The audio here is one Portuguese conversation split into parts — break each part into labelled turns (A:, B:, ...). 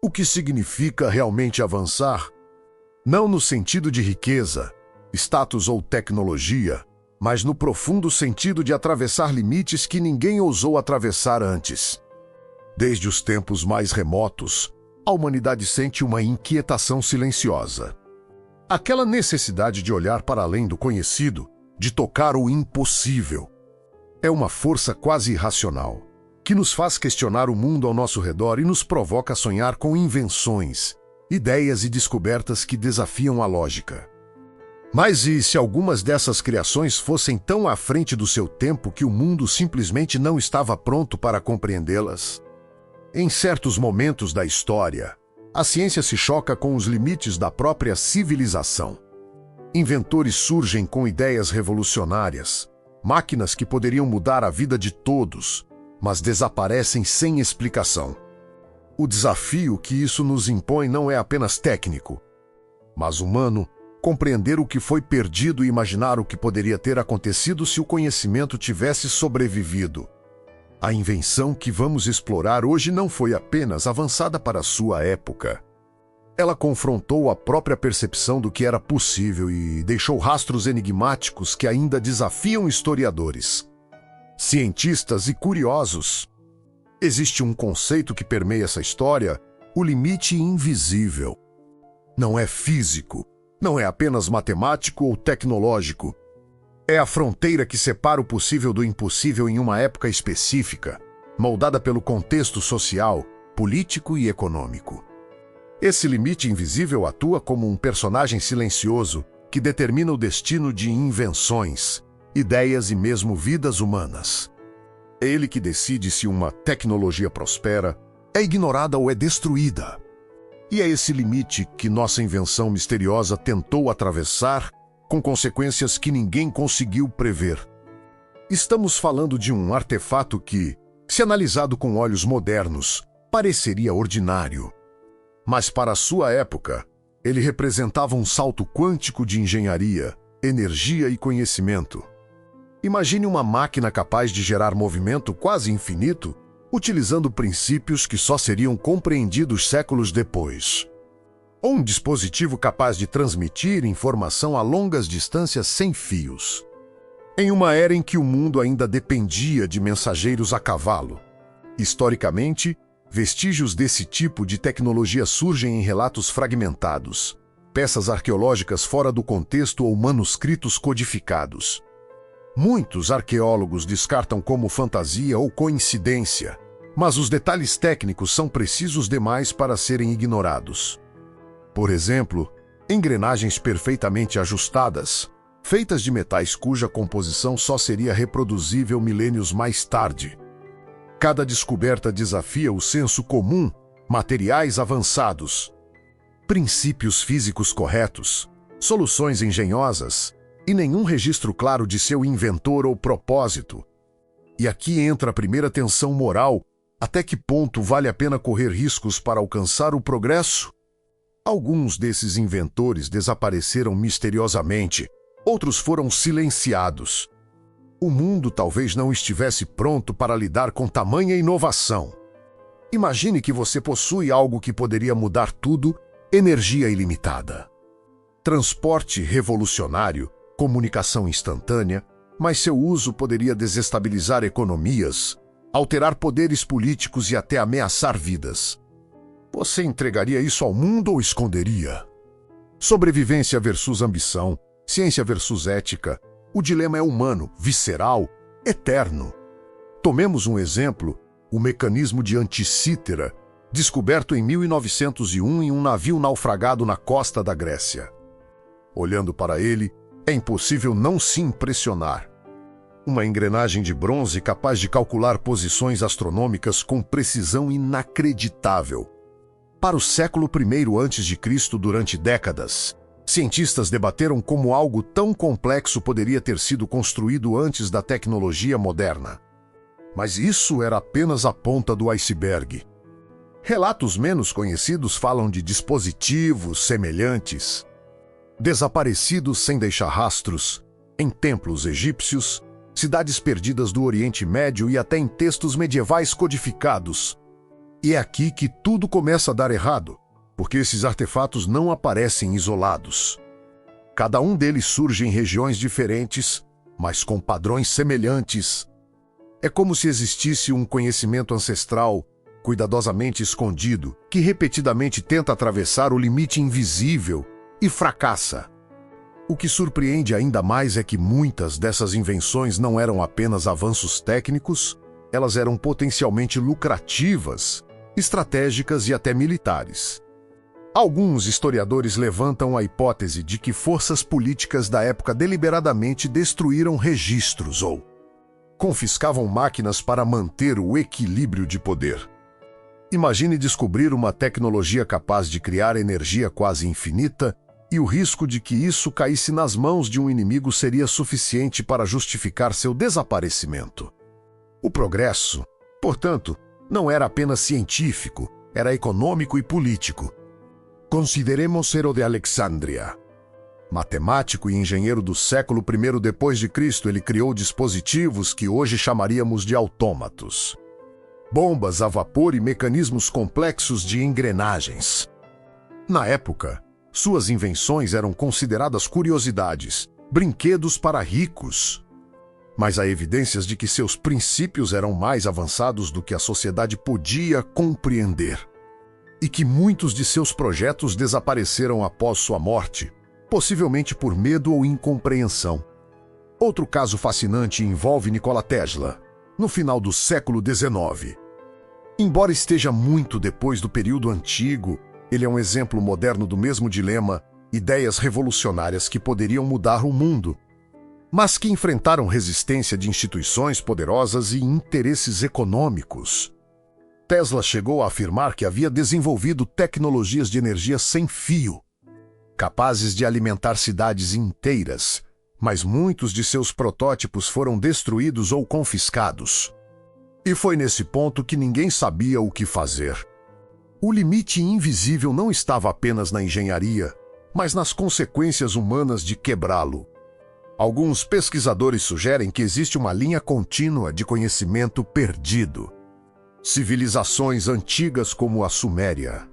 A: O que significa realmente avançar? Não no sentido de riqueza, status ou tecnologia, mas no profundo sentido de atravessar limites que ninguém ousou atravessar antes. Desde os tempos mais remotos, a humanidade sente uma inquietação silenciosa. Aquela necessidade de olhar para além do conhecido, de tocar o impossível. É uma força quase irracional, que nos faz questionar o mundo ao nosso redor e nos provoca a sonhar com invenções, ideias e descobertas que desafiam a lógica. Mas e se algumas dessas criações fossem tão à frente do seu tempo que o mundo simplesmente não estava pronto para compreendê-las? Em certos momentos da história, a ciência se choca com os limites da própria civilização. Inventores surgem com ideias revolucionárias, máquinas que poderiam mudar a vida de todos, mas desaparecem sem explicação. O desafio que isso nos impõe não é apenas técnico, mas humano, compreender o que foi perdido e imaginar o que poderia ter acontecido se o conhecimento tivesse sobrevivido. A invenção que vamos explorar hoje não foi apenas avançada para sua época. Ela confrontou a própria percepção do que era possível e deixou rastros enigmáticos que ainda desafiam historiadores, cientistas e curiosos. Existe um conceito que permeia essa história, o limite invisível. Não é físico, não é apenas matemático ou tecnológico. É a fronteira que separa o possível do impossível em uma época específica, moldada pelo contexto social, político e econômico. Esse limite invisível atua como um personagem silencioso que determina o destino de invenções, ideias e mesmo vidas humanas. É ele que decide se uma tecnologia prospera, é ignorada ou é destruída. E é esse limite que nossa invenção misteriosa tentou atravessar, com consequências que ninguém conseguiu prever. Estamos falando de um artefato que, se analisado com olhos modernos, pareceria ordinário. Mas para sua época, ele representava um salto quântico de engenharia, energia e conhecimento. Imagine uma máquina capaz de gerar movimento quase infinito, utilizando princípios que só seriam compreendidos séculos depois. Ou um dispositivo capaz de transmitir informação a longas distâncias sem fios. Em uma era em que o mundo ainda dependia de mensageiros a cavalo. Historicamente, vestígios desse tipo de tecnologia surgem em relatos fragmentados, peças arqueológicas fora do contexto ou manuscritos codificados. Muitos arqueólogos descartam como fantasia ou coincidência, mas os detalhes técnicos são precisos demais para serem ignorados. Por exemplo, engrenagens perfeitamente ajustadas, feitas de metais cuja composição só seria reproduzível milênios mais tarde. Cada descoberta desafia o senso comum, materiais avançados, princípios físicos corretos, soluções engenhosas e nenhum registro claro de seu inventor ou propósito. E aqui entra a primeira tensão moral: até que ponto vale a pena correr riscos para alcançar o progresso? Alguns desses inventores desapareceram misteriosamente, outros foram silenciados. O mundo talvez não estivesse pronto para lidar com tamanha inovação. Imagine que você possui algo que poderia mudar tudo: energia ilimitada. Transporte revolucionário, comunicação instantânea, mas seu uso poderia desestabilizar economias, alterar poderes políticos e até ameaçar vidas. Você entregaria isso ao mundo ou esconderia? Sobrevivência versus ambição, ciência versus ética. O dilema é humano, visceral, eterno. Tomemos um exemplo: o mecanismo de anticítera, descoberto em 1901 em um navio naufragado na costa da Grécia. Olhando para ele, é impossível não se impressionar. Uma engrenagem de bronze capaz de calcular posições astronômicas com precisão inacreditável. Para o século I a.C., durante décadas, cientistas debateram como algo tão complexo poderia ter sido construído antes da tecnologia moderna. Mas isso era apenas a ponta do iceberg. Relatos menos conhecidos falam de dispositivos semelhantes, desaparecidos sem deixar rastros, em templos egípcios, cidades perdidas do Oriente Médio e até em textos medievais codificados. E é aqui que tudo começa a dar errado, porque esses artefatos não aparecem isolados. Cada um deles surge em regiões diferentes, mas com padrões semelhantes. É como se existisse um conhecimento ancestral cuidadosamente escondido, que repetidamente tenta atravessar o limite invisível e fracassa. O que surpreende ainda mais é que muitas dessas invenções não eram apenas avanços técnicos, elas eram potencialmente lucrativas, estratégicas e até militares. Alguns historiadores levantam a hipótese de que forças políticas da época deliberadamente destruíram registros ou confiscavam máquinas para manter o equilíbrio de poder. Imagine descobrir uma tecnologia capaz de criar energia quase infinita e o risco de que isso caísse nas mãos de um inimigo seria suficiente para justificar seu desaparecimento. O progresso, portanto, não era apenas científico, era econômico e político. Consideremos ser o de Alexandria. Matemático e engenheiro do século I depois de Cristo, ele criou dispositivos que hoje chamaríamos de autômatos. Bombas a vapor e mecanismos complexos de engrenagens. Na época, suas invenções eram consideradas curiosidades, brinquedos para ricos. Mas há evidências de que seus princípios eram mais avançados do que a sociedade podia compreender. E que muitos de seus projetos desapareceram após sua morte, possivelmente por medo ou incompreensão. Outro caso fascinante envolve Nikola Tesla, no final do século XIX. Embora esteja muito depois do período antigo, ele é um exemplo moderno do mesmo dilema, ideias revolucionárias que poderiam mudar o mundo, mas que enfrentaram resistência de instituições poderosas e interesses econômicos. Tesla chegou a afirmar que havia desenvolvido tecnologias de energia sem fio, capazes de alimentar cidades inteiras, mas muitos de seus protótipos foram destruídos ou confiscados. E foi nesse ponto que ninguém sabia o que fazer. O limite invisível não estava apenas na engenharia, mas nas consequências humanas de quebrá-lo. Alguns pesquisadores sugerem que existe uma linha contínua de conhecimento perdido. Civilizações antigas como a Suméria,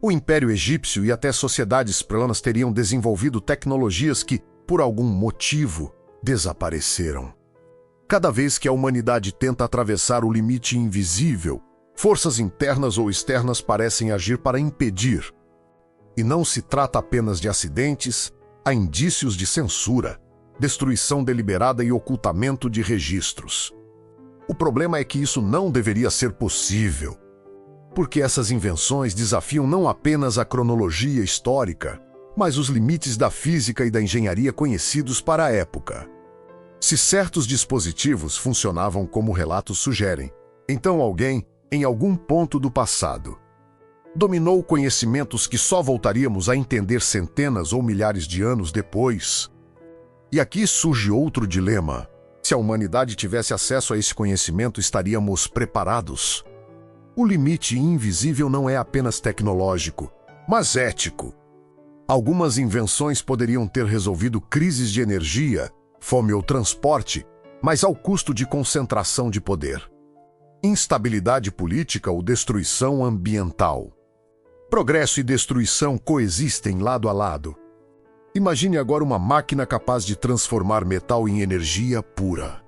A: o Império Egípcio e até sociedades planas teriam desenvolvido tecnologias que, por algum motivo, desapareceram. Cada vez que a humanidade tenta atravessar o limite invisível, forças internas ou externas parecem agir para impedir. E não se trata apenas de acidentes, há indícios de censura, destruição deliberada e ocultamento de registros. O problema é que isso não deveria ser possível, porque essas invenções desafiam não apenas a cronologia histórica, mas os limites da física e da engenharia conhecidos para a época. Se certos dispositivos funcionavam como relatos sugerem, então alguém, em algum ponto do passado, dominou conhecimentos que só voltaríamos a entender centenas ou milhares de anos depois. E aqui surge outro dilema. Se a humanidade tivesse acesso a esse conhecimento, estaríamos preparados? O limite invisível não é apenas tecnológico, mas ético. Algumas invenções poderiam ter resolvido crises de energia, fome ou transporte, mas ao custo de concentração de poder, instabilidade política ou destruição ambiental. Progresso e destruição coexistem lado a lado. Imagine agora uma máquina capaz de transformar metal em energia pura.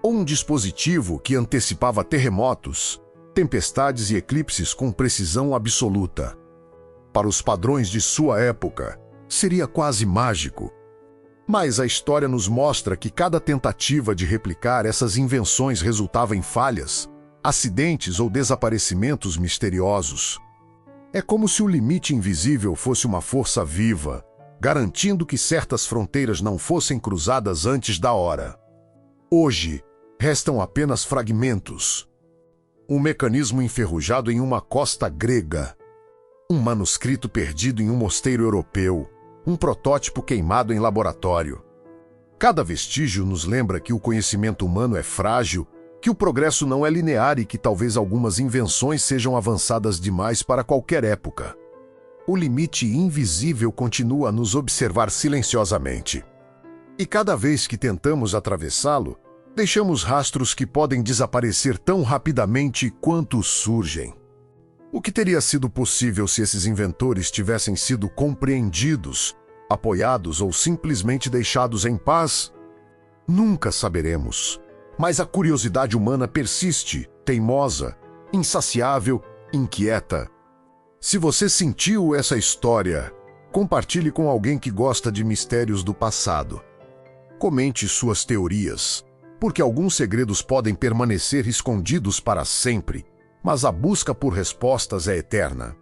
A: Ou um dispositivo que antecipava terremotos, tempestades e eclipses com precisão absoluta. Para os padrões de sua época, seria quase mágico. Mas a história nos mostra que cada tentativa de replicar essas invenções resultava em falhas, acidentes ou desaparecimentos misteriosos. É como se o limite invisível fosse uma força viva, garantindo que certas fronteiras não fossem cruzadas antes da hora. Hoje, restam apenas fragmentos. Um mecanismo enferrujado em uma costa grega, um manuscrito perdido em um mosteiro europeu, um protótipo queimado em laboratório. Cada vestígio nos lembra que o conhecimento humano é frágil, que o progresso não é linear e que talvez algumas invenções sejam avançadas demais para qualquer época. O limite invisível continua a nos observar silenciosamente. E cada vez que tentamos atravessá-lo, deixamos rastros que podem desaparecer tão rapidamente quanto surgem. O que teria sido possível se esses inventores tivessem sido compreendidos, apoiados ou simplesmente deixados em paz? Nunca saberemos. Mas a curiosidade humana persiste, teimosa, insaciável, inquieta. Se você sentiu essa história, compartilhe com alguém que gosta de mistérios do passado. Comente suas teorias, porque alguns segredos podem permanecer escondidos para sempre, mas a busca por respostas é eterna.